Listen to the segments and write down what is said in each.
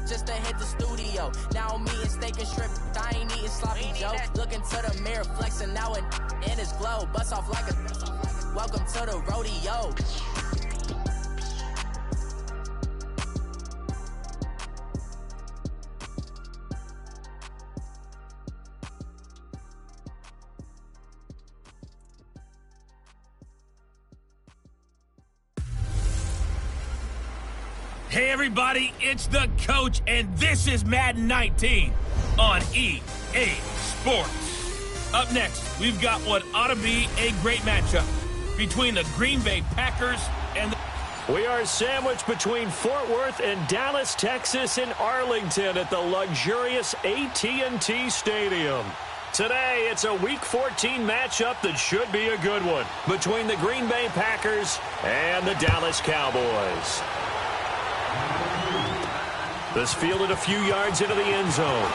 just to hit the studio. Now I'm eating steak and shrimp, I ain't eating sloppy Joe. Looking to the mirror, flexing now in his glow. Bust off like a welcome to the rodeo. Hey everybody, it's the coach, and this is Madden 19 on EA Sports. Up next, we've got what ought to be a great matchup between the Green Bay Packers and the... We are sandwiched between Fort Worth and Dallas, Texas, and Arlington at the luxurious AT&T Stadium. Today, it's a Week 14 matchup that should be a good one between the Green Bay Packers and the Dallas Cowboys. This fielded a few yards into the end zone.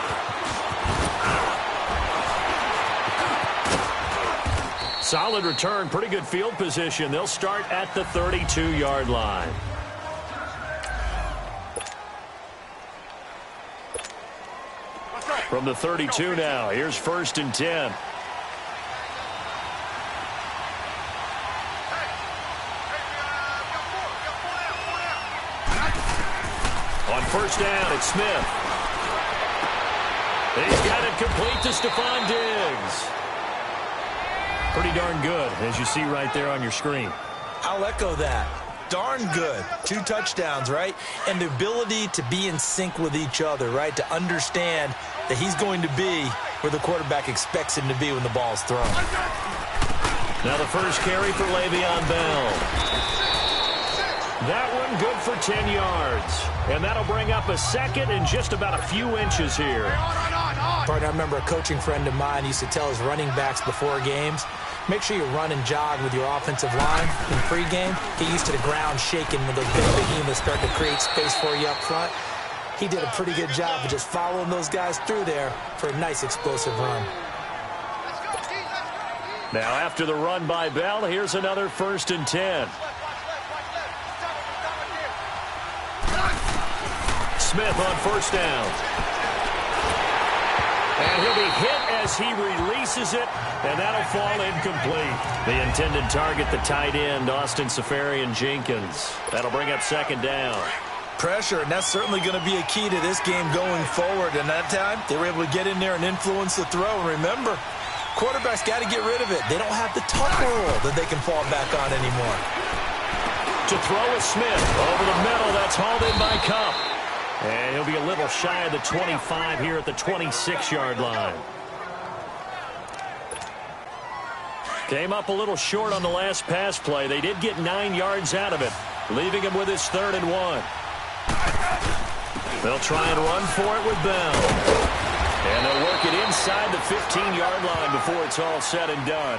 Solid return, pretty good field position. They'll start at the 32-yard line. From the 32 now, here's 1st and 10. On 1st down, it's Smith. He's got it complete to Stephon Diggs. Pretty darn good, as you see right there on your screen. I'll echo that. Darn good. 2 touchdowns, right? And the ability to be in sync with each other, right? To understand that he's going to be where the quarterback expects him to be when the ball's thrown. Now the first carry for Le'Veon Bell. That one good for 10 yards. And that'll bring up a second and just about a few inches here. Partner, I remember a coaching friend of mine used to tell his running backs before games, make sure you run and jog with your offensive line in pregame. Get used to the ground shaking when those big behemoths start to create space for you up front. He did a pretty good job of just following those guys through there for a nice explosive run. Now after the run by Bell, here's another 1st and 10. Smith on 1st down. And he'll be hit as he releases it, and that'll fall incomplete. The intended target, the tight end, Austin Seferian-Jenkins. That'll bring up 2nd down. Pressure, and that's certainly going to be a key to this game going forward. And that time, they were able to get in there and influence the throw. And remember, quarterbacks got to get rid of it. They don't have the tuck rule that they can fall back on anymore. To throw is Smith. Over the middle, that's hauled in by Kupp. And he'll be a little shy of the 25 here at the 26-yard line. Came up a little short on the last pass play. They did get 9 yards out of it, leaving him with his 3rd and 1. They'll try and run for it with Bell. And they'll work it inside the 15-yard line before it's all said and done.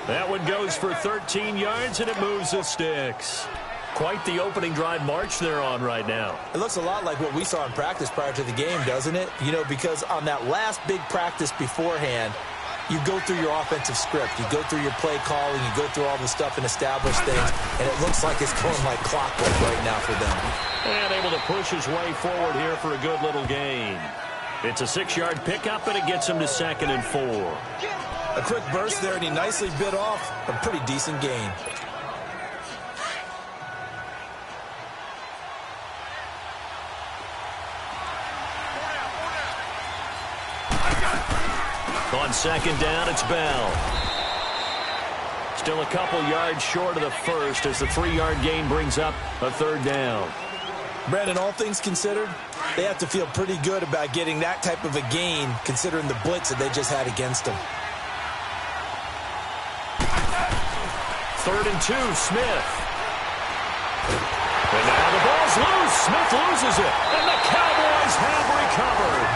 That one goes for 13 yards, and it moves the sticks. Quite the opening drive march they're on right now. It looks a lot like what we saw in practice prior to the game, doesn't it? You know, because on that last big practice beforehand, you go through your offensive script. You go through your play calling. You go through all the stuff and establish things. And it looks like it's going like clockwork right now for them. And able to push his way forward here for a good little gain. It's a 6-yard pickup, and it gets him to 2nd and 4. A quick burst there, and he nicely bit off a pretty decent gain. On 2nd down, it's Bell. Still a couple yards short of the first as the 3-yard gain brings up a 3rd down. Brandon, all things considered, they have to feel pretty good about getting that type of a gain considering the blitz that they just had against them. 3rd and 2, Smith. And now the ball's loose. Smith loses it, and the Cowboys have recovered.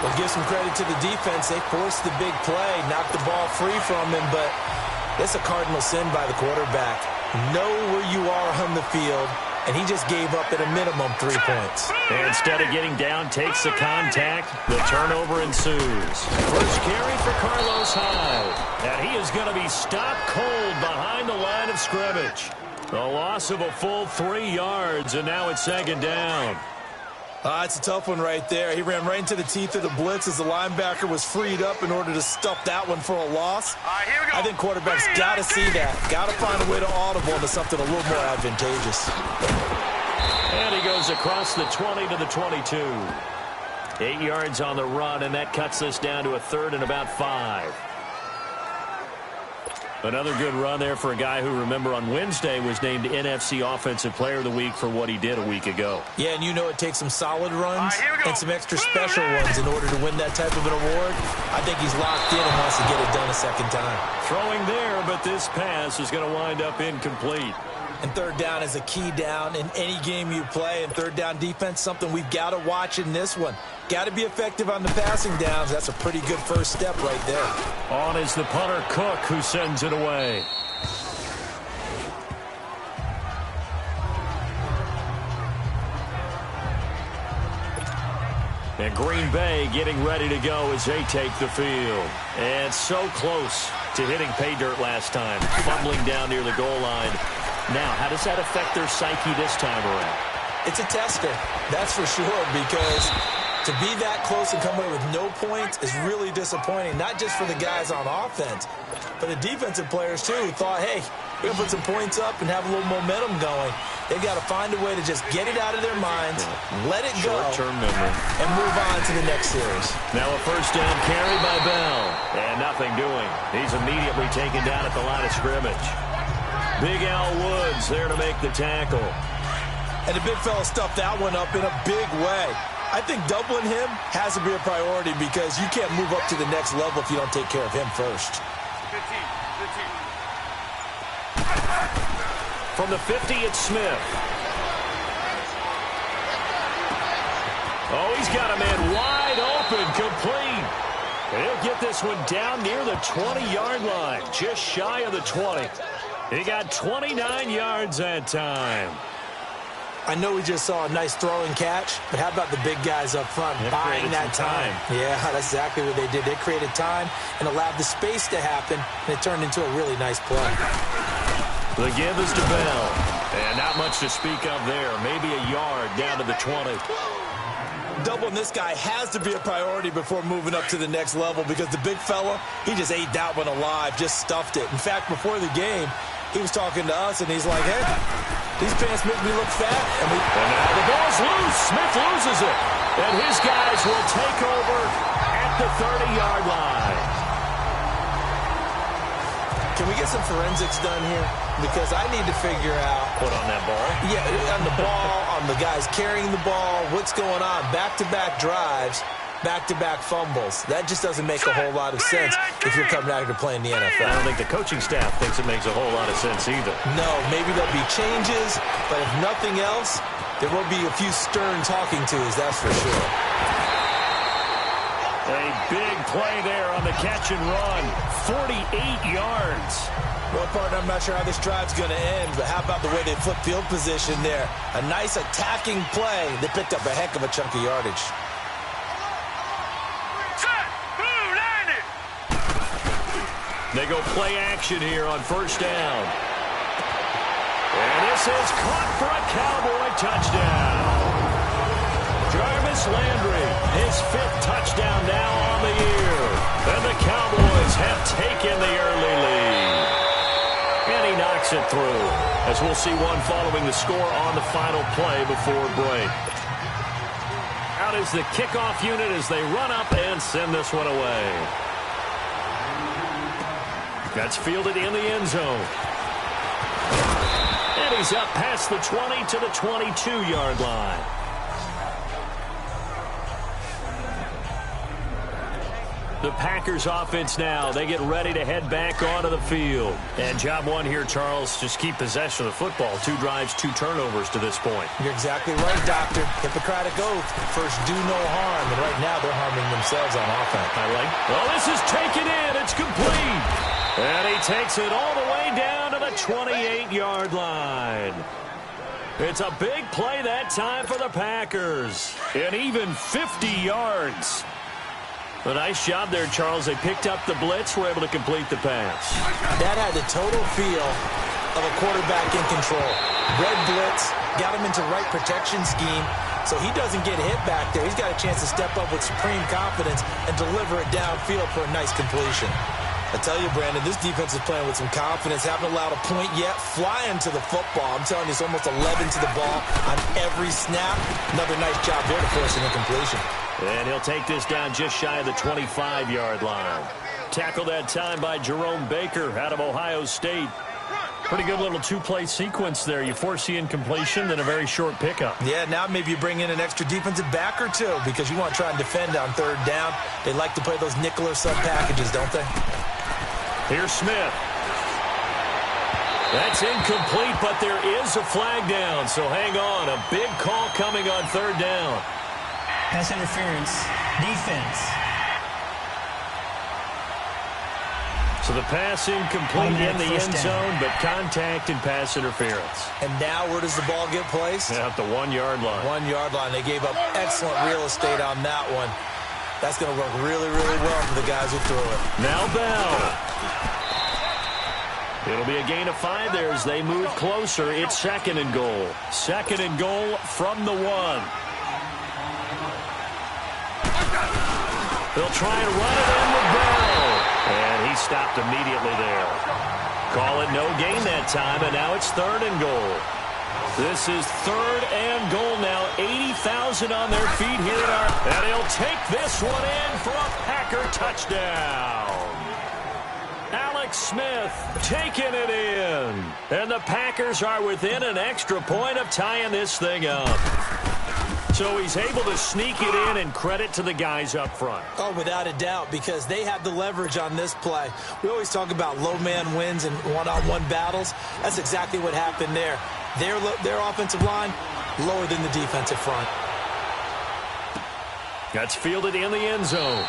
We'll give some credit to the defense. They forced the big play, knocked the ball free from him, but it's a cardinal sin by the quarterback. Know where you are on the field, and he just gave up at a minimum 3 points. And instead of getting down, takes the contact. The turnover ensues. First carry for Carlos Hyde. And he is going to be stopped cold behind the line of scrimmage. A loss of a full 3 yards, and now it's second down. It's a tough one right there. He ran right into the teeth of the blitz as the linebacker was freed up in order to stuff that one for a loss. Here we go. I think quarterbacks got to see that. Got to find a way to audible into something a little more advantageous. And he goes across the 20 to the 22. 8 yards on the run, and that cuts this down to a 3rd and about 5. Another good run there for a guy who, remember, on Wednesday was named NFC Offensive Player of the Week for what he did a week ago. Yeah, and you know it takes some solid runs and some extra special ones in order to win that type of an award. I think he's locked in and wants to get it done a second time. Throwing there, but this pass is going to wind up incomplete. And third down is a key down in any game you play. And third down defense, something we've got to watch in this one. Got to be effective on the passing downs. That's a pretty good first step right there. On is the punter, Cook, who sends it away. And Green Bay getting ready to go as they take the field. And so close to hitting pay dirt last time. Fumbling down near the goal line. Now, how does that affect their psyche this time around? It's a tester, that's for sure, because to be that close and come away with no points is really disappointing, not just for the guys on offense, but the defensive players, too, who thought, hey, we're going to put some points up and have a little momentum going. They've got to find a way to just get it out of their minds, let it go, short-term memory, and move on to the next series. Now a first down carry by Bell, and nothing doing. He's immediately taken down at the line of scrimmage. Big Al Woods there to make the tackle. And the big fella stuffed that one up in a big way. I think doubling him has to be a priority because you can't move up to the next level if you don't take care of him first. 15. From the 50, it's Smith. Oh, he's got a man wide open, complete. He'll get this one down near the 20-yard line, just shy of the 20. He got 29 yards that time. I know we just saw a nice throw and catch, but how about the big guys up front buying that time? Yeah, that's exactly what they did. They created time and allowed the space to happen, and it turned into a really nice play. The give is to Bell, and not much to speak of there. Maybe a yard down to the 20. Doubling this guy has to be a priority before moving up to the next level because the big fella, he just ate that one alive, just stuffed it. In fact, before the game, he was talking to us, and he's like, hey, these pants make me look fat. And now the ball's loose. Smith loses it. And his guys will take over at the 30-yard line. Can we get some forensics done here? Because I need to figure out. What, on that ball? Yeah, on the ball, on the guys carrying the ball, what's going on. Back-to-back drives, back-to-back fumbles. That just doesn't make a whole lot of sense if you're coming out here to play in the NFL. I don't think the coaching staff thinks it makes a whole lot of sense either. No, maybe there'll be changes, but if nothing else, there will be a few stern talking tos, that's for sure. A big play there on the catch and run. 48 yards. Well, partner, I'm not sure how this drive's going to end, but how about the way they flip field position there? A nice attacking play. They picked up a heck of a chunk of yardage. They go play action here on first down. And this is caught for a Cowboy touchdown. Jarvis Landry, his 5th touchdown now on the year. And the Cowboys have taken the early lead. And he knocks it through, as we'll see one following the score on the final play before break. Out is the kickoff unit as they run up and send this one away. That's fielded in the end zone. And he's up past the 20 to the 22-yard line. The Packers offense now. They get ready to head back onto the field. And job one here, Charles, just keep possession of the football. 2 drives, 2 turnovers to this point. You're exactly right, Doctor. Hippocratic oath. First, do no harm. And right now, they're harming themselves on offense. I like. Well, this is taken in. It's complete. And he takes it all the way down to the 28-yard line. It's a big play that time for the Packers. And even 50 yards. A nice job there, Charles. They picked up the blitz, were able to complete the pass. That had the total feel of a quarterback in control. Red blitz, got him into right protection scheme, so he doesn't get hit back there. He's got a chance to step up with supreme confidence and deliver it downfield for a nice completion. I tell you, Brandon, this defense is playing with some confidence. Haven't allowed a point yet. Flying to the football. I'm telling you, it's almost 11 to the ball on every snap. Another nice job there to force an incompletion. And he'll take this down just shy of the 25-yard line. Tackled that time by Jerome Baker out of Ohio State. Pretty good little two-play sequence there. You force the incompletion, then a very short pickup. Yeah, now maybe you bring in an extra defensive back or two because you want to try and defend on third down. They like to play those nickel or sub packages, don't they? Here's Smith. That's incomplete, but there is a flag down, so hang on. A big call coming on third down. Pass interference. Defense. So the pass incomplete in the end zone, but contact and pass interference. And now where does the ball get placed? At the 1-yard line. 1-yard line. They gave up excellent real estate on that one. That's going to work really, really well for the guys who threw it. Now Bell. It'll be a gain of 5 there as they move closer. It's second and goal. Second and goal from the 1. They'll try and run it in with Bell. And he stopped immediately there. Call it no gain that time, and now it's third and goal. This is third and goal now. 80,000 on their feet here at our... And he'll take this one in for a Packer touchdown. Alex Smith taking it in. And the Packers are within an extra point of tying this thing up. So he's able to sneak it in, and credit to the guys up front. Oh, without a doubt, because they had the leverage on this play. We always talk about low man wins and one-on-one battles. That's exactly what happened there. Their offensive line lower than the defensive front. That's fielded in the end zone.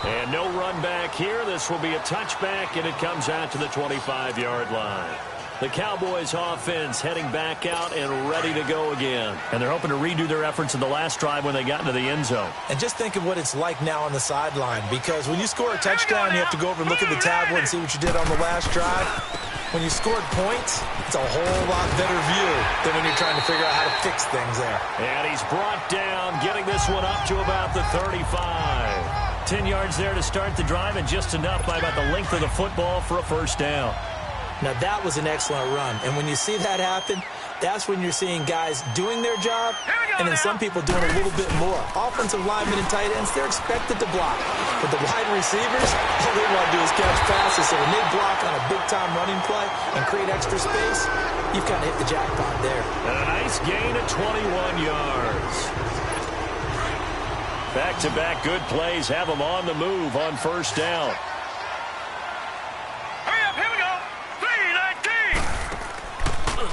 And no run back here. This will be a touchback, and it comes out to the 25-yard line. The Cowboys offense heading back out and ready to go again. And they're hoping to redo their efforts in the last drive when they got into the end zone. And just think of what it's like now on the sideline, because when you score a touchdown, you have to go over and look at the tablet and see what you did on the last drive. When you scored points, it's a whole lot better view than when you're trying to figure out how to fix things there. And he's brought down, getting this one up to about the 35. 10 yards there to start the drive, and just enough by about the length of the football for a first down. Now, that was an excellent run. And when you see that happen, that's when you're seeing guys doing their job, and then some people doing a little bit more. Offensive linemen and tight ends, they're expected to block. But the wide receivers, all they want to do is catch passes. So when they block on a big-time running play and create extra space, you've kind of hit the jackpot there. And a nice gain of 21 yards. Back-to-back good plays have them on the move on first down.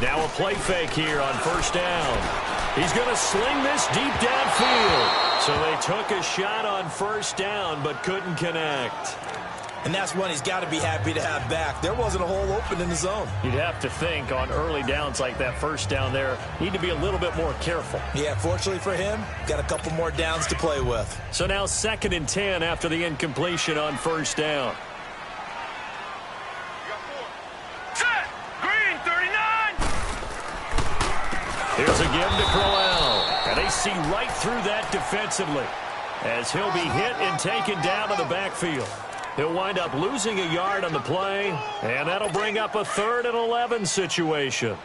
Now a play fake here on first down. He's going to sling this deep downfield. So they took a shot on first down but couldn't connect. And that's one he's got to be happy to have back. There wasn't a hole open in the zone. You'd have to think on early downs like that first down there, need to be a little bit more careful. Yeah, fortunately for him, got a couple more downs to play with. So now 2nd and 10 after the incompletion on first down. Here's a give to Crowell. And they see right through that defensively as he'll be hit and taken down to the backfield. He'll wind up losing a yard on the play, and that'll bring up a 3rd and 11 situation.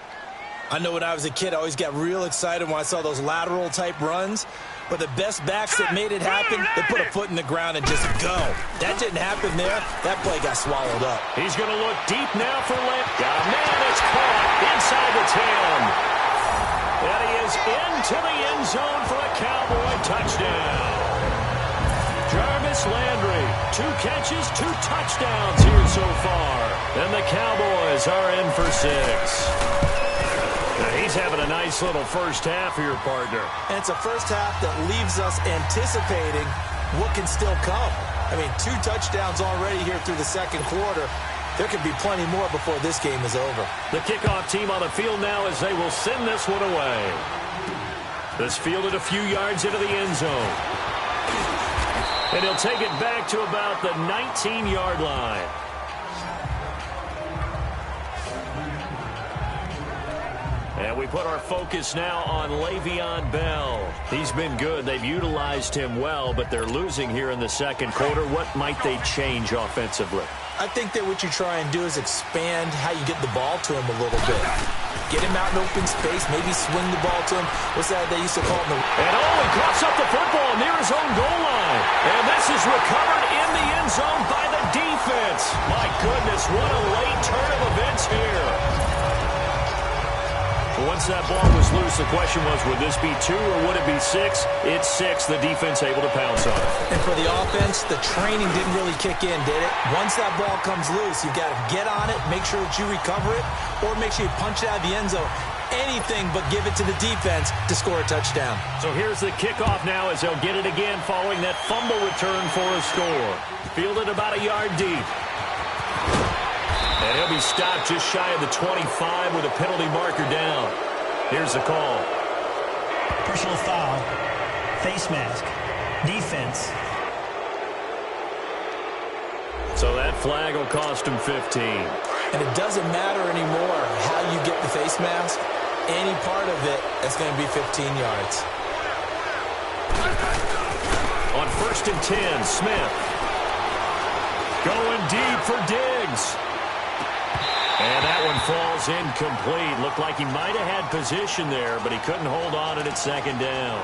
I know when I was a kid, I always got real excited when I saw those lateral-type runs. But the best backs that made it happen, they put a foot in the ground and just go. That didn't happen there. That play got swallowed up. He's going to look deep now for Lamp. Man, it's caught inside the 10. And he is into the end zone for a Cowboy touchdown. Jarvis Landry, 2 catches, 2 touchdowns here so far. And the Cowboys are in for 6. Now he's having a nice little first half here, partner. And it's a first half that leaves us anticipating what can still come. I mean, 2 touchdowns already here through the second quarter. There could be plenty more before this game is over. The kickoff team on the field now as they will send this one away. This fielded a few yards into the end zone. And he'll take it back to about the 19-yard line. And we put our focus now on Le'Veon Bell. He's been good. They've utilized him well, but they're losing here in the second quarter. What might they change offensively? I think that what you try and do is expand how you get the ball to him a little bit. Get him out in open space, maybe swing the ball to him. What's that they used to call him? And he coughs up the football near his own goal line. And this is recovered in the end zone by the defense. My goodness, what a late turn of events here. Once that ball was loose, the question was, would this be 2 or would it be 6? It's 6. The defense able to pounce on it. And for the offense, the training didn't really kick in, did it? Once that ball comes loose, you've got to get on it, make sure that you recover it, or make sure you punch it out of the end zone. Anything but give it to the defense to score a touchdown. So here's the kickoff now as they'll get it again following that fumble return for a score. Fielded about a yard deep. And he'll be stopped just shy of the 25 with a penalty marker down. Here's the call. Personal foul. Face mask. Defense. So that flag will cost him 15. And it doesn't matter anymore how you get the face mask. Any part of it, that's going to be 15 yards. On 1st and 10, Smith. Going deep for Diggs. And that one falls incomplete. Looked like he might have had position there, but he couldn't hold on at second down.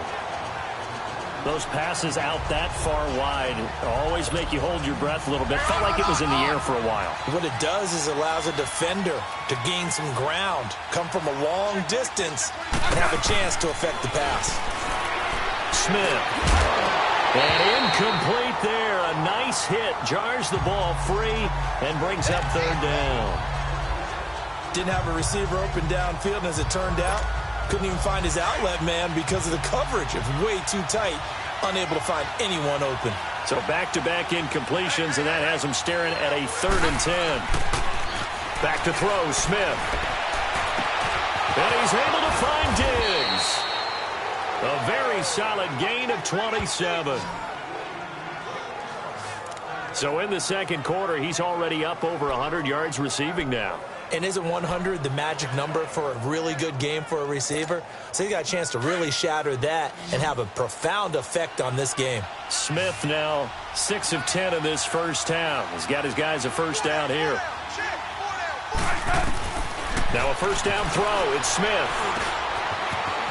Those passes out that far wide always make you hold your breath a little bit. Felt like it was in the air for a while. What it does is allows a defender to gain some ground, come from a long distance, and have a chance to affect the pass. Smith. And incomplete there. A nice hit. Jars the ball free and brings up 3rd down. Didn't have a receiver open downfield, and as it turned out, couldn't even find his outlet man because of the coverage. It's way too tight, unable to find anyone open. So back-to-back incompletions, and that has him staring at a 3rd and 10. Back to throw, Smith. And he's able to find Diggs. A very solid gain of 27. So in the second quarter, he's already up over 100 yards receiving now. And isn't 100 the magic number for a really good game for a receiver? So he got a chance to really shatter that and have a profound effect on this game. Smith now 6 of 10 in this first half. He's got his guys a first down here. Now a first down throw. It's Smith.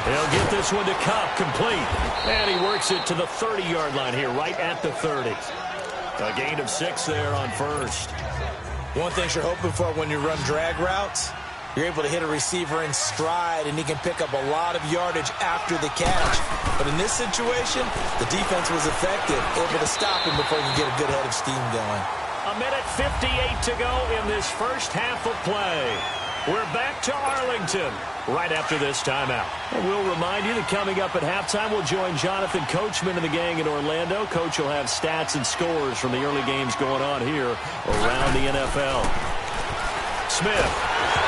He'll get this one to Kupp, complete. And he works it to the 30-yard line here, right at the 30. A gain of 6 there on first. One thing you're hoping for when you run drag routes, you're able to hit a receiver in stride, and he can pick up a lot of yardage after the catch. But in this situation, the defense was effective, able to stop him before you get a good head of steam going. A minute 58 to go in this first half of play. We're back to Arlington right after this timeout. And we'll remind you that coming up at halftime, we'll join Jonathan Coachman and the gang in Orlando. Coach will have stats and scores from the early games going on here around the NFL. Smith.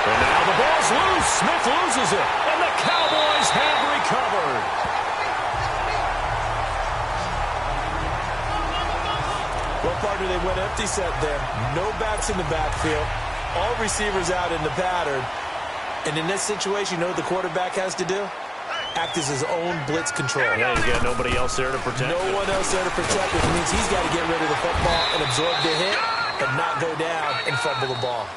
And now the ball's loose. Smith loses it. And the Cowboys have recovered. Well, partner, they went empty set there. No backs in the backfield. All receivers out in the pattern. And in this situation, you know what the quarterback has to do? Act as his own blitz control. Yeah, he's got nobody else there to protect him. No one else there to protect him. It means he's got to get rid of the football and absorb the hit, but not go down and fumble the ball.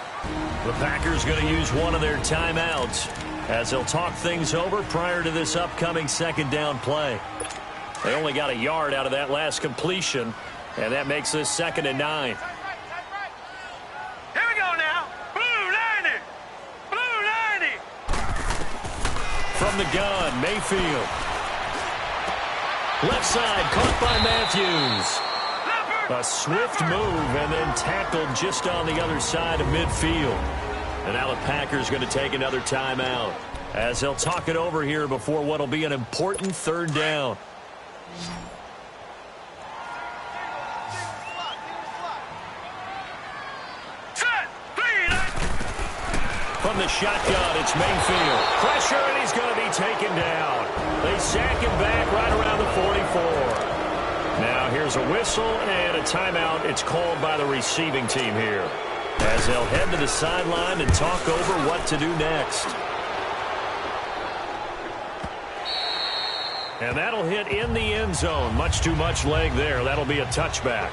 The Packers going to use one of their timeouts as they'll talk things over prior to this upcoming second down play. They only got a yard out of that last completion, and that makes this 2nd and 9. From the gun, Mayfield. Left side, caught by Matthews. A swift move and then tackled just on the other side of midfield. And now the Packers going to take another timeout as they'll talk it over here before what will be an important 3rd down. From the shotgun, it's Mayfield. Pressure, and he's going to be taken down. They sack him back right around the 44. Now here's a whistle and a timeout. It's called by the receiving team here as they'll head to the sideline and talk over what to do next. And that'll hit in the end zone. Much too much leg there. That'll be a touchback.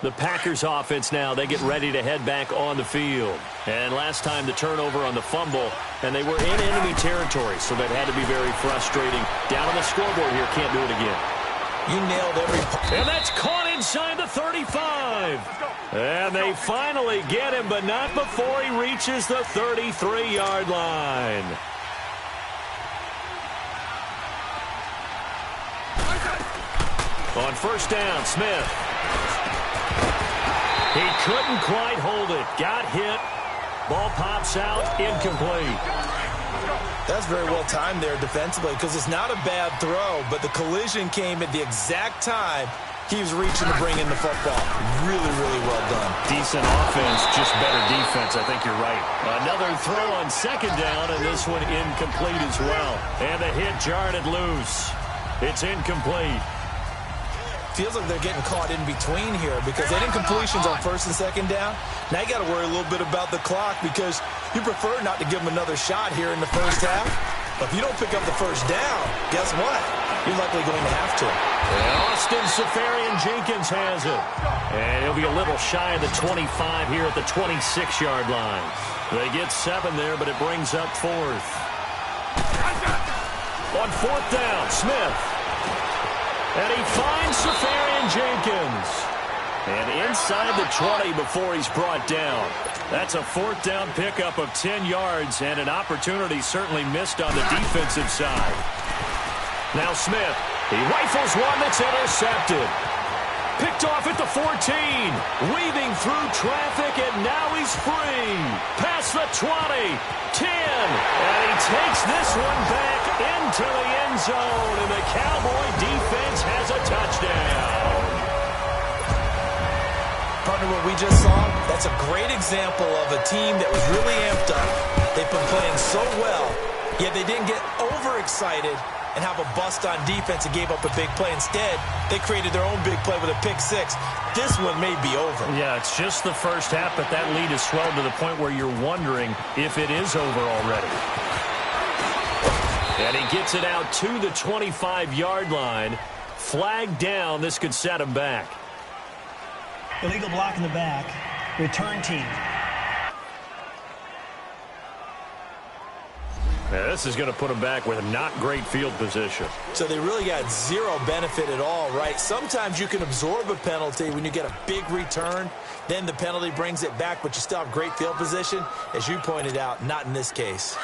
The Packers offense now, they get ready to head back on the field. And last time the turnover on the fumble, and they were in enemy territory, so that had to be very frustrating. Down on the scoreboard here, can't do it again. You nailed every part. And that's caught inside the 35. And they finally get him, but not before he reaches the 33-yard line. On first down, Smith. He couldn't quite hold it. Got hit. Ball pops out. Incomplete. That's very well timed there defensively because it's not a bad throw, but the collision came at the exact time he was reaching to bring in the football. Really, really well done. Decent offense, just better defense. I think you're right. Another throw on second down, and this one incomplete as well. And the hit jarred it loose. It's incomplete. Feels like they're getting caught in between here because they didn't completions on first and second down. Now you got to worry a little bit about the clock because you prefer not to give them another shot here in the first half. But if you don't pick up the first down, guess what? You're likely going to have to. And Austin Safarian-Jenkins has it. And he'll be a little shy of the 25 here at the 26-yard line. They get 7 there, but it brings up fourth. On fourth down, Smith. And he finds Safarian-Jenkins. And inside the 20 before he's brought down. That's a fourth down pickup of 10 yards and an opportunity certainly missed on the defensive side. Now Smith. He rifles one that's intercepted. Picked off at the 14. Weaving through traffic, and now he's free. Past the 20. 10. And he takes this one back into the end zone, and the Cowboy defense has a touchdown. Partner, what we just saw, that's a great example of a team that was really amped up. They've been playing so well, yet they didn't get overexcited and have a bust on defense and gave up a big play. Instead, they created their own big play with a pick six. This one may be over. Yeah, it's just the first half, but that lead has swelled to the point where you're wondering if it is over already. And he gets it out to the 25-yard line. Flag down. This could set him back. Illegal block in the back. Return team. Now, this is going to put him back with a not great field position. So they really got zero benefit at all, right? Sometimes you can absorb a penalty when you get a big return. Then the penalty brings it back, but you still have great field position. As you pointed out, not in this case.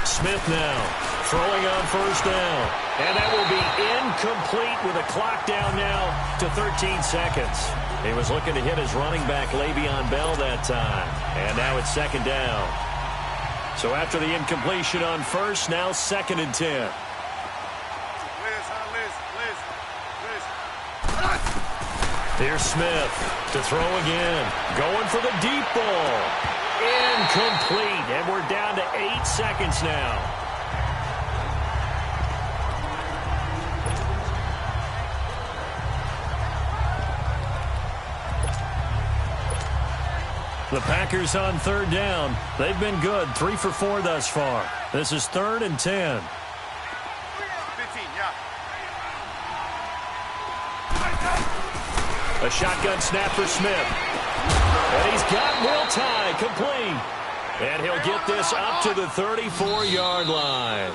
Smith now throwing on first down. And that will be incomplete with a clock down now to 13 seconds. He was looking to hit his running back, Le'Veon Bell, that time. And now it's second down. So after the incompletion on first, now second and 10. Here's Smith to throw again. Going for the deep ball. Incomplete. And we're down to 8 seconds now. The Packers on third down. They've been good. 3 for 4 thus far. This is 3rd and 10. A shotgun snap for Smith. And he's got Will Tye complete. And he'll get this up to the 34-yard line.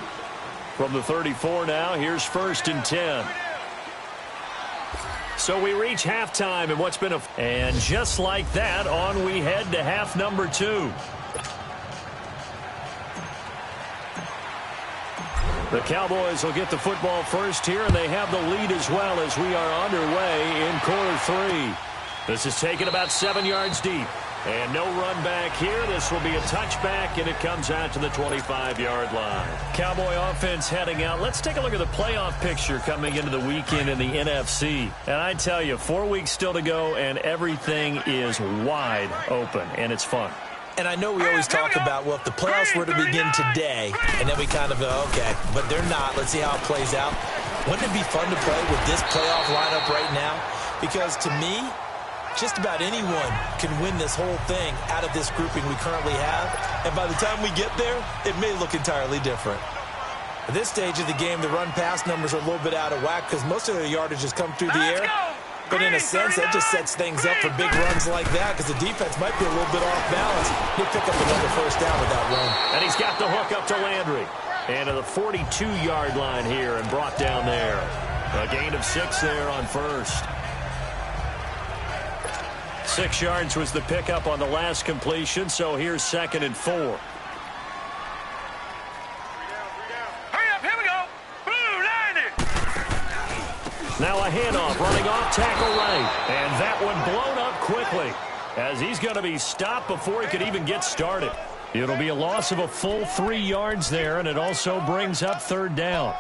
From the 34 now, here's 1st and 10. So we reach halftime in what's been a... And just like that, on we head to half number 2. The Cowboys will get the football first here, and they have the lead as well as we are underway in quarter 3. This is taken about 7 yards deep. And no run back here. This will be a touchback, and it comes out to the 25-yard line. Cowboy offense heading out. Let's take a look at the playoff picture coming into the weekend in the NFC. And I tell you, 4 weeks still to go, and everything is wide open, and it's fun. And I know we always talk about, well, if the playoffs were to begin today, and then we kind of go, okay, but they're not. Let's see how it plays out. Wouldn't it be fun to play with this playoff lineup right now? Because to me, just about anyone can win this whole thing out of this grouping we currently have. And by the time we get there, it may look entirely different. At this stage of the game, the run-pass numbers are a little bit out of whack because most of their yardage has come through the air. But in a sense, that just sets things up for big runs like that because the defense might be a little bit off balance. He'll pick up another first down with that run. And he's got the hook up to Landry. And to the 42-yard line here and brought down there. A gain of 6 there on first. 6 yards was the pickup on the last completion, so here's 2nd and 4. Hurry up, here we go. Blue, line it. Now a handoff, running off tackle right. And that one blown up quickly as he's going to be stopped before he could even get started. It'll be a loss of a full 3 yards there, and it also brings up 3rd down.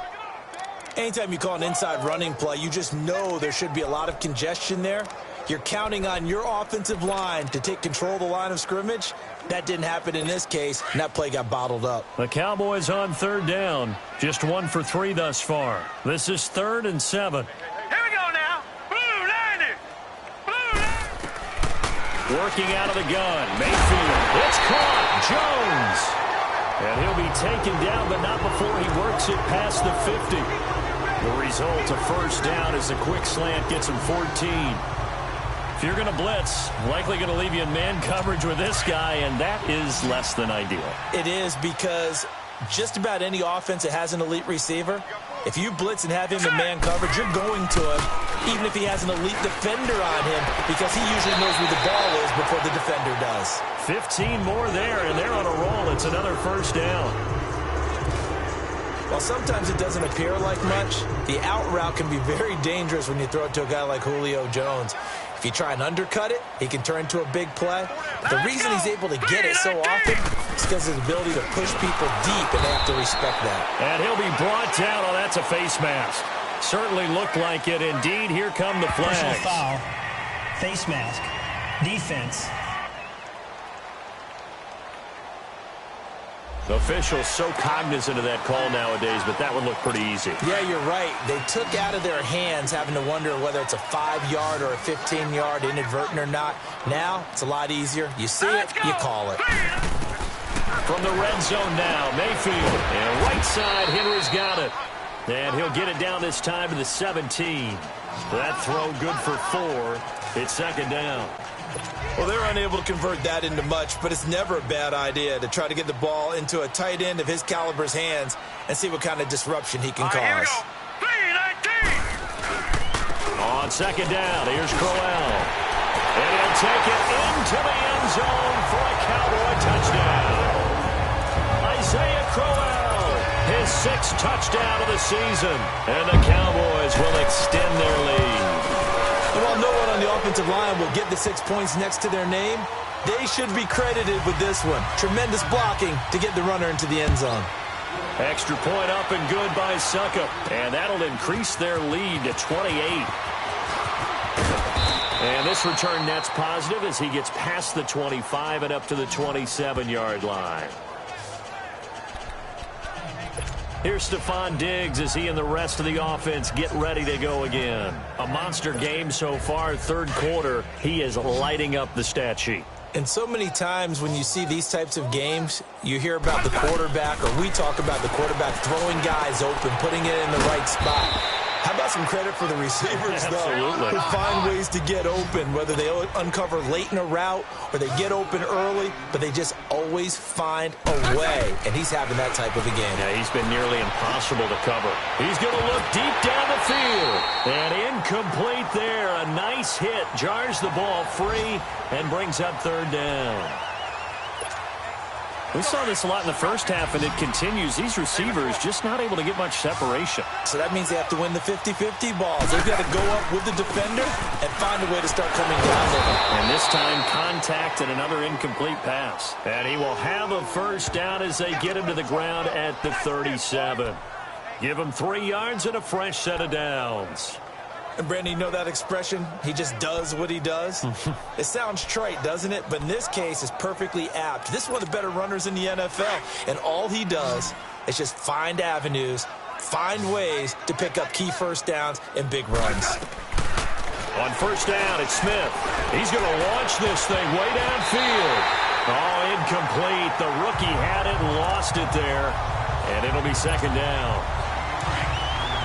Anytime you call an inside running play, you just know there should be a lot of congestion there. You're counting on your offensive line to take control of the line of scrimmage. That didn't happen in this case, and that play got bottled up. The Cowboys on 3rd down. Just 1 for 3 thus far. This is 3rd and 7. Here we go now. Blue, line it. Blue, line it. Working out of the gun. Mayfield. It's caught. Jones. And he'll be taken down, but not before he works it past the 50. The result, a first down as the quick slant gets him 14. If you're going to blitz, likely going to leave you in man coverage with this guy, and that is less than ideal. It is because just about any offense that has an elite receiver, if you blitz and have him in man coverage, you're going to him, even if he has an elite defender on him, because he usually knows where the ball is before the defender does. 15 more there, and they're on a roll. It's another first down. While sometimes it doesn't appear like much, the out route can be very dangerous when you throw it to a guy like Julio Jones. If you try and undercut it, he can turn into a big play. But the reason he's able to get it so often is because of his ability to push people deep, and they have to respect that. And he'll be brought down. Oh, that's a face mask. Certainly looked like it. Indeed, here come the flags. Personal foul, face mask, defense. The officials so cognizant of that call nowadays, but that would look pretty easy. Yeah, you're right. They took out of their hands having to wonder whether it's a 5-yard or a 15-yard, inadvertent or not. Now, it's a lot easier. You see it, you call it. From the red zone now, Mayfield. And right side, Henry's got it. And he'll get it down this time to the 17. That throw good for 4. It's 2nd down. Well, they're unable to convert that into much, but it's never a bad idea to try to get the ball into a tight end of his caliber's hands and see what kind of disruption he can cause. Here we go. 3-19. On 2nd down, here's Crowell. And he'll take it into the end zone for a Cowboy touchdown. Isaiah Crowell, his 6th touchdown of the season. And the Cowboys will extend their lead. And while no one on the offensive line will get the 6 points next to their name, they should be credited with this one. Tremendous blocking to get the runner into the end zone. Extra point up and good by Suckup. And that'll increase their lead to 28. And this return net's positive as he gets past the 25 and up to the 27-yard line. Here's Stephon Diggs as he and the rest of the offense get ready to go again. A monster game so far, 3rd quarter. He is lighting up the stat sheet. And so many times when you see these types of games, you hear about the quarterback, or we talk about the quarterback throwing guys open, putting it in the right spot. How about some credit for the receivers, though, who find ways to get open, whether they uncover late in a route or they get open early, but they just always find a way. And he's having that type of a game. Yeah, he's been nearly impossible to cover. He's going to look deep down the field. And incomplete there. A nice hit. Jars the ball free and brings up 3rd down. We saw this a lot in the first half, and it continues. These receivers just not able to get much separation. So that means they have to win the 50-50 balls. They've got to go up with the defender and find a way to start coming down with them. And this time, contact and another incomplete pass. And he will have a first down as they get him to the ground at the 37. Give him 3 yards and a fresh set of downs. And, Brandon, you know that expression? He just does what he does? It sounds trite, doesn't it? But in this case, it's perfectly apt. This is one of the better runners in the NFL. And all he does is just find avenues, find ways to pick up key first downs and big runs. On first down, it's Smith. He's going to launch this thing way downfield. Oh, incomplete. The rookie had it and lost it there. And it'll be second down.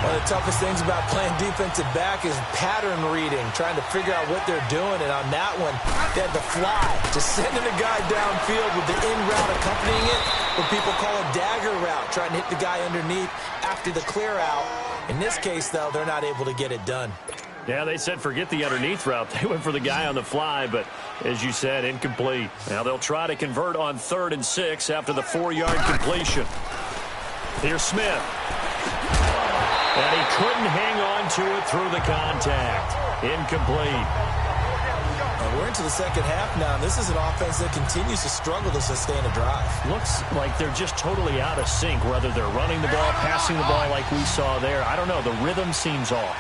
One of the toughest things about playing defensive back is pattern reading, trying to figure out what they're doing. And on that one, they had to fly, just sending a guy downfield with the in route accompanying it, what people call a dagger route, trying to hit the guy underneath after the clear out. In this case, though, they're not able to get it done. Yeah, they said forget the underneath route. They went for the guy on the fly, but as you said, incomplete. Now they'll try to convert on 3rd and 6 after the 4-yard completion. Here's Smith. And he couldn't hang on to it through the contact. Incomplete. We're into the second half now. This is an offense that continues to struggle to sustain a drive. Looks like they're just totally out of sync, whether they're running the ball, passing the ball like we saw there. I don't know. The rhythm seems off.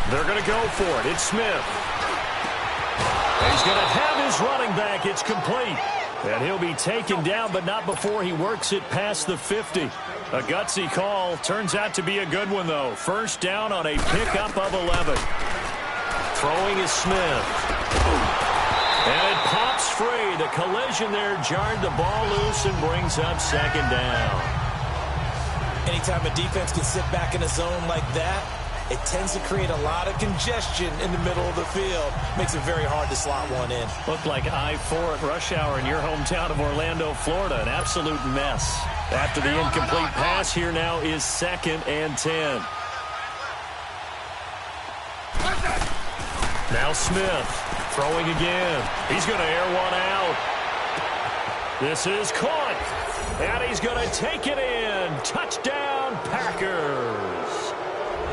They're going to go for it. It's Smith. He's going to have his running back. It's complete. And he'll be taken down, but not before he works it past the 50. A gutsy call. Turns out to be a good one, though. First down on a pickup of 11. Throwing is Smith. And it pops free. The collision there jarred the ball loose and brings up second down. Anytime a defense can sit back in a zone like that, it tends to create a lot of congestion in the middle of the field. Makes it very hard to slot one in. Looked like I-4 at rush hour in your hometown of Orlando, Florida. An absolute mess. After the incomplete pass, here now is 2nd and 10. Now Smith throwing again. He's going to air one out. This is caught. And he's going to take it in. Touchdown, Packers.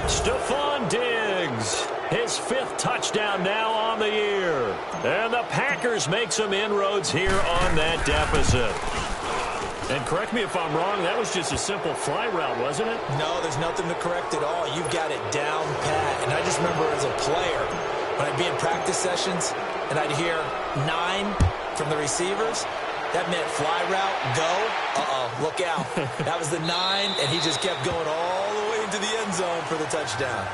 Stephon Diggs, his 5th touchdown now on the year. And the Packers make some inroads here on that deficit. And correct me if I'm wrong, that was just a simple fly route, wasn't it? No, there's nothing to correct at all. You've got it down pat. And I just remember as a player, when I'd be in practice sessions and I'd hear 9 from the receivers, that meant fly route, go, look out. That was the 9, and he just kept going all the way into the end zone for the touchdown.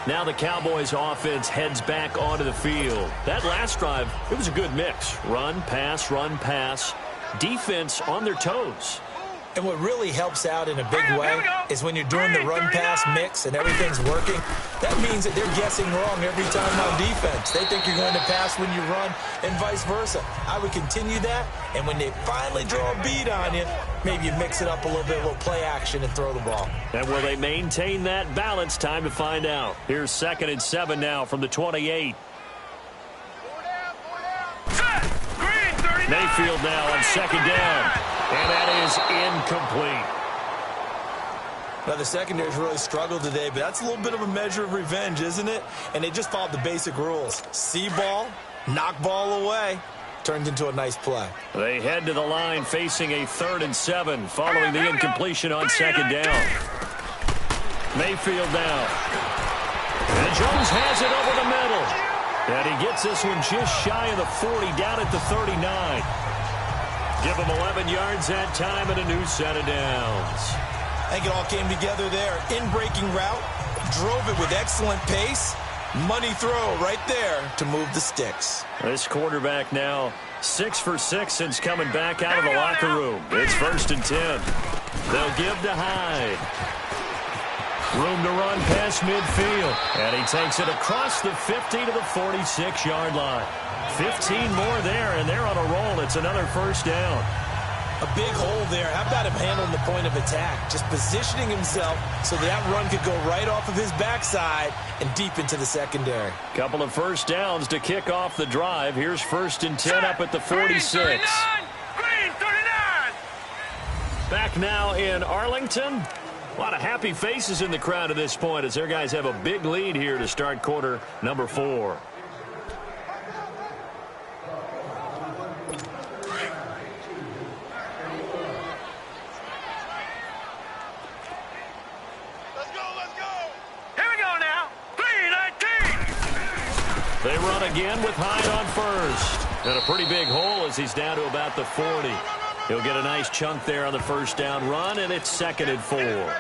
Now the Cowboys offense heads back onto the field. That last drive, it was a good mix. Run, pass, defense on their toes. And what really helps out in a big way is when you're doing the run-pass mix and everything's working, that means that they're guessing wrong every time on defense. They think you're going to pass when you run and vice versa. I would continue that, and when they finally draw a bead on you, maybe you mix it up a little bit, a little play action, and throw the ball. And will they maintain that balance? Time to find out. Here's 2nd and 7 now from the 28. Mayfield now on 2nd down. And that is incomplete. Now, the secondary's really struggled today, but that's a little bit of a measure of revenge, isn't it? And they just followed the basic rules. See ball, knock ball away. Turned into a nice play. They head to the line facing a 3rd and 7 following the incompletion on 2nd down. Mayfield now. And Jones has it over the middle. And he gets this one just shy of the 40, down at the 39. Give him 11 yards that time and a new set of downs. I think it all came together there. In-breaking route, drove it with excellent pace. Money throw right there to move the sticks. This quarterback now 6 for 6 since coming back out of the locker room. It's 1st and 10. They'll give to Hyde. Room to run past midfield. And he takes it across the 50 to the 46-yard line. 15 more there, and they're on a roll. It's another 1st down. A big hole there. How about him handling the point of attack? Just positioning himself so that run could go right off of his backside and deep into the secondary. Couple of first downs to kick off the drive. Here's 1st and 10 up at the 46. Green 39! Back now in Arlington. A lot of happy faces in the crowd at this point as their guys have a big lead here to start quarter number 4. They run again with Hyde on first. And a pretty big hole as he's down to about the 40. He'll get a nice chunk there on the first down run, and it's 2nd and 4.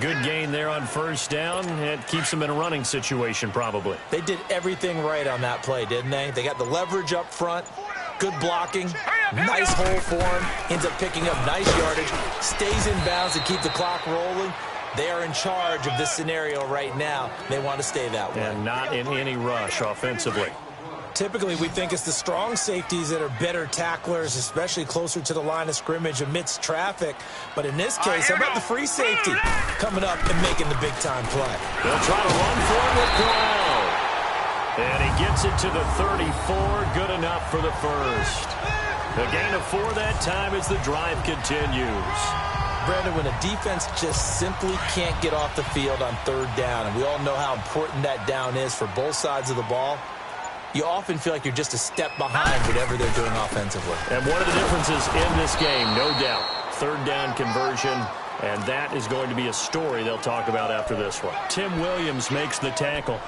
Good gain there on first down. It keeps them in a running situation probably. They did everything right on that play, didn't they? They got the leverage up front, good blocking, nice hole for him, ends up picking up nice yardage, stays in bounds to keep the clock rolling. They are in charge of this scenario right now. They want to stay that way. And not in any rush offensively. Typically, we think it's the strong safeties that are better tacklers, especially closer to the line of scrimmage amidst traffic. But in this case, how about the free safety coming up and making the big-time play? They'll try to run for it with Brown. And he gets it to the 34. Good enough for the first. A gain of 4 that time as the drive continues. Brandon, when a defense just simply can't get off the field on 3rd down, and we all know how important that down is for both sides of the ball, you often feel like you're just a step behind whatever they're doing offensively. And one of the differences in this game, no doubt, 3rd down conversion, and that is going to be a story they'll talk about after this one. Tim Williams makes the tackle.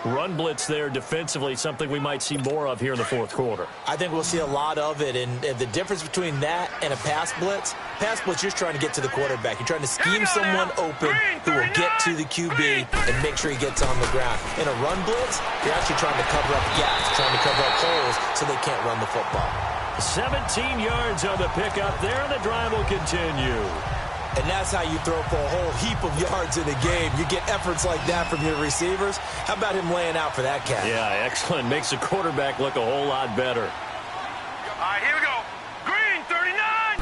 Run blitz there defensively, something we might see more of here in the 4th quarter. I think we'll see a lot of it, and the difference between that and a pass blitz, you're trying to get to the quarterback. You're trying to scheme someone open who will get to the QB and make sure he gets on the ground. In a run blitz, you're actually trying to cover up gaps, trying to cover up holes so they can't run the football. 17 yards on the pickup there, and the drive will continue. And that's how you throw for a whole heap of yards in a game. You get efforts like that from your receivers. How about him laying out for that cat? Yeah, excellent. Makes the quarterback look a whole lot better. All right, here we go. Green 39!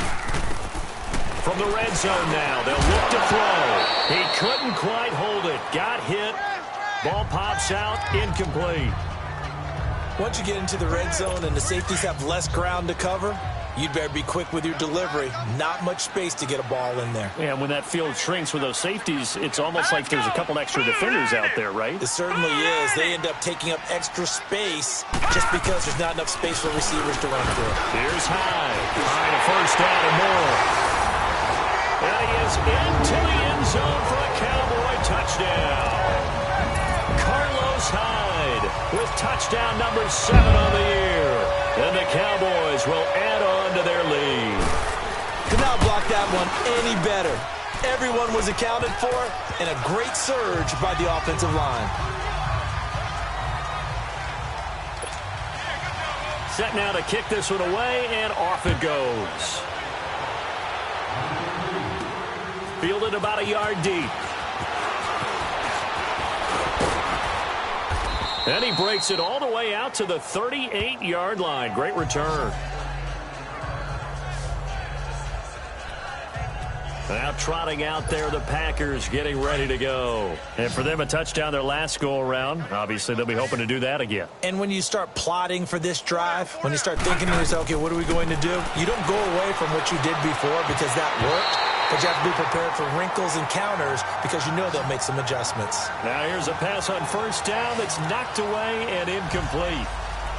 From the red zone now, they'll look to throw. He couldn't quite hold it. Got hit. Ball pops out, incomplete. Once you get into the red zone and the safeties have less ground to cover, you'd better be quick with your delivery. Not much space to get a ball in there. Yeah, when that field shrinks with those safeties, it's almost like there's a couple extra defenders out there, right? It certainly is. They end up taking up extra space just because there's not enough space for receivers to run through. Here's Hyde. Hyde, a first down and more. And he is into the end zone for a Cowboy touchdown. Carlos Hyde with touchdown number 7 on the year. And the Cowboys will add on to their lead. Could not block that one any better. Everyone was accounted for, and a great surge by the offensive line. Set now to kick this one away, and off it goes. Fielded about a yard deep. And he breaks it all the way out to the 38-yard line. Great return. Now trotting out there, the Packers getting ready to go. And for them, a touchdown their last go-around. Obviously, they'll be hoping to do that again. And when you start plotting for this drive, when you start thinking to yourself, okay, what are we going to do? You don't go away from what you did before because that worked. But you have to be prepared for wrinkles and counters because you know they'll make some adjustments. Now here's a pass on first down that's knocked away and incomplete.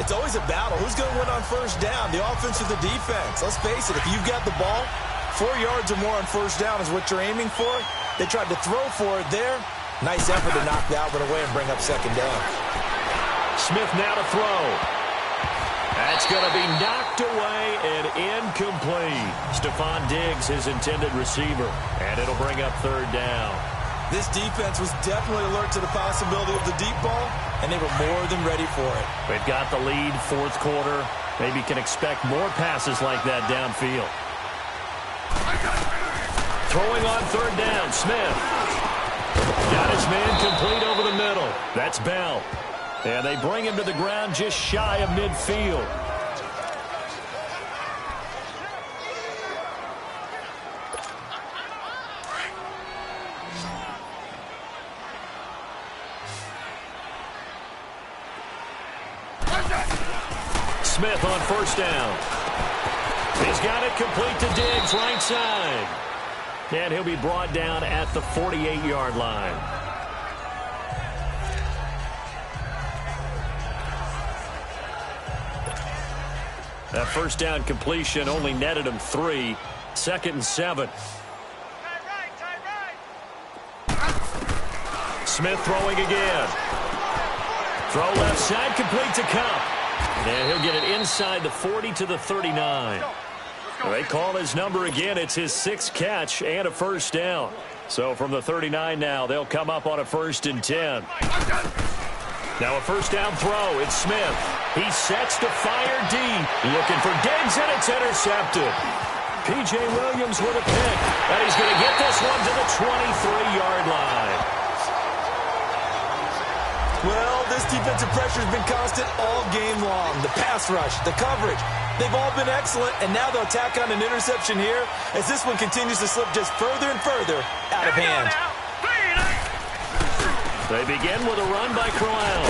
It's always a battle. Who's going to win on first down, the offense or the defense? Let's face it, if you've got the ball, 4 yards or more on first down is what you're aiming for. They tried to throw for it there. Nice effort to knock that one away and bring up second down. Smith now to throw. That's going to be knocked away and incomplete. Stephon Diggs, his intended receiver. And it'll bring up third down. This defense was definitely alert to the possibility of the deep ball, and they were more than ready for it. They've got the lead, 4th quarter. Maybe can expect more passes like that downfield. Throwing on third down, Smith. Got his man complete over the middle. That's Bell. And they bring him to the ground just shy of midfield. Smith on first down. He's got it complete to Diggs, right side. And he'll be brought down at the 48-yard line. That first down completion only netted him 3. 2nd and 7. Smith throwing again. Throw left side, complete to Cup. And he'll get it inside the 40 to the 39. They call his number again. It's his 6th catch and a first down. So from the 39 now, they'll come up on a 1st and 10. Now a first down throw. It's Smith. He sets to fire deep. Looking for Diggs, and it's intercepted. P.J. Williams with a pick. And he's going to get this one to the 23-yard line. Well, this defensive pressure has been constant all game long. The pass rush, the coverage, they've all been excellent, and now they'll tack on an interception here as this one continues to slip just further and further out of hand. They begin with a run by Crowell.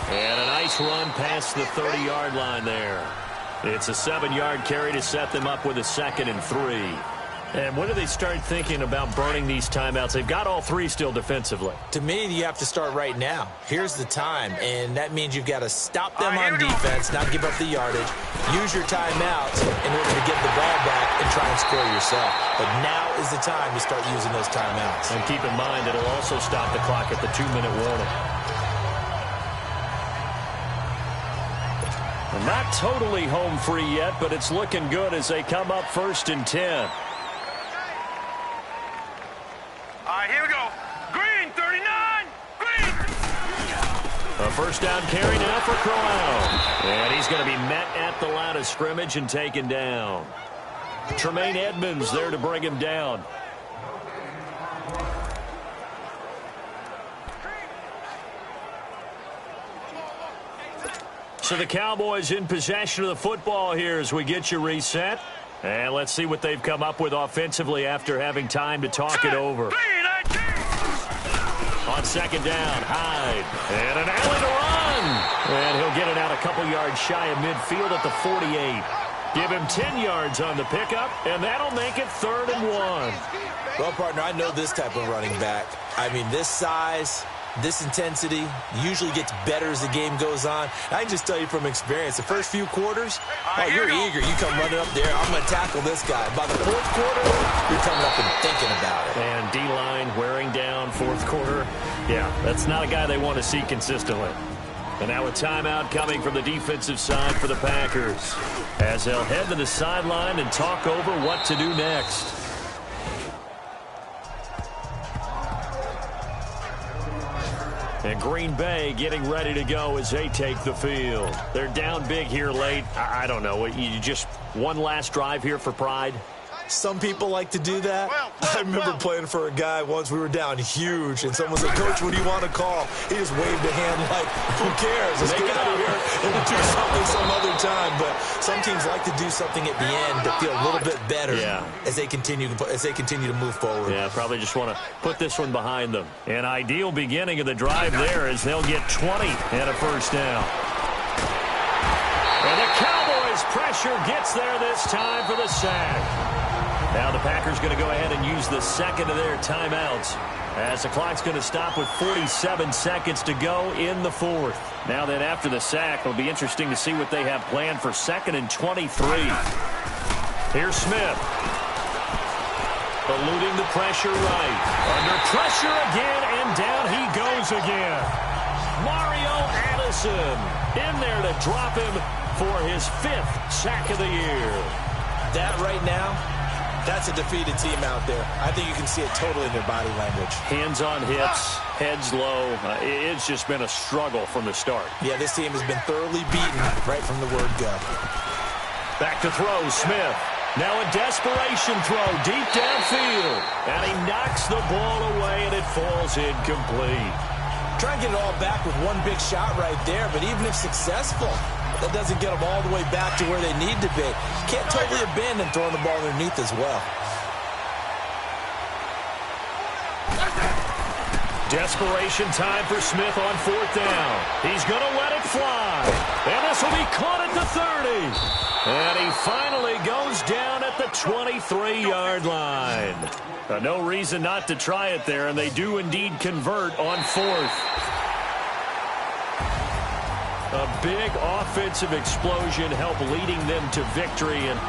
And a nice run past the 30-yard line there. It's a 7-yard carry to set them up with a 2nd and 3. And when do they start thinking about burning these timeouts? They've got all 3 still defensively. To me, you have to start right now. Here's the time, and that means you've got to stop them on defense, not give up the yardage, use your timeouts in order to get the ball back and try and score yourself. But now is the time to start using those timeouts. And keep in mind, it'll also stop the clock at the 2-minute warning. And not totally home free yet, but it's looking good as they come up 1st and 10. Here we go. Green, 39. Green. A first down carry now for Crowell. And he's going to be met at the line of scrimmage and taken down. Tremaine Edmonds there to bring him down. So the Cowboys in possession of the football here as we get you reset. And let's see what they've come up with offensively after having time to talk it over. On 2nd down, Hyde. And an alley to run. And he'll get it out a couple yards shy of midfield at the 48. Give him 10 yards on the pickup, and that'll make it 3rd and 1. Well, partner, I know this type of running back. I mean, this size, this intensity usually gets better as the game goes on. I can just tell you from experience, the first few quarters, you're eager. You come running up there, I'm going to tackle this guy. By the 4th quarter, you're coming up and thinking about it. And D-line wearing down 4th quarter. Yeah, that's not a guy they want to see consistently. And now a timeout coming from the defensive side for the Packers as they'll head to the sideline and talk over what to do next. And Green Bay getting ready to go as they take the field. They're down big here late. I don't know. You just one last drive here for pride? Some people like to do that. I remember playing for a guy once. We were down huge, and someone said, "Coach, what do you want to call?" He just waved a hand like, "Who cares? Let's get out of here and do something some other time." But some teams like to do something at the end to feel a little bit better as they continue to move forward. Yeah, probably just want to put this one behind them. An ideal beginning of the drive there as they'll get 20 and a first down. And the Cowboys pressure gets there this time for the sack. Now the Packers going to go ahead and use the 2nd of their timeouts as the clock's going to stop with 47 seconds to go in the 4th. Now then after the sack, it'll be interesting to see what they have planned for 2nd and 23. Here's Smith. Eluding the pressure right. Under pressure again, and down he goes again. Mario Addison in there to drop him for his 5th sack of the year. That right now, that's a defeated team out there. I think you can see it totally in their body language. Hands on hips, heads low. It's just been a struggle from the start. Yeah, this team has been thoroughly beaten right from the word go. Back to throw, Smith. Now a desperation throw deep downfield. And he knocks the ball away, and it falls incomplete. Try and get it all back with one big shot right there, but even if successful, that doesn't get them all the way back to where they need to be. Can't totally abandon throwing the ball underneath as well. Desperation time for Smith on 4th down. He's going to let it fly. And the pass will be caught at the 30. And he finally goes down at the 23-yard line. No reason not to try it there, and they do indeed convert on 4th. A big offensive explosion helped leading them to victory, and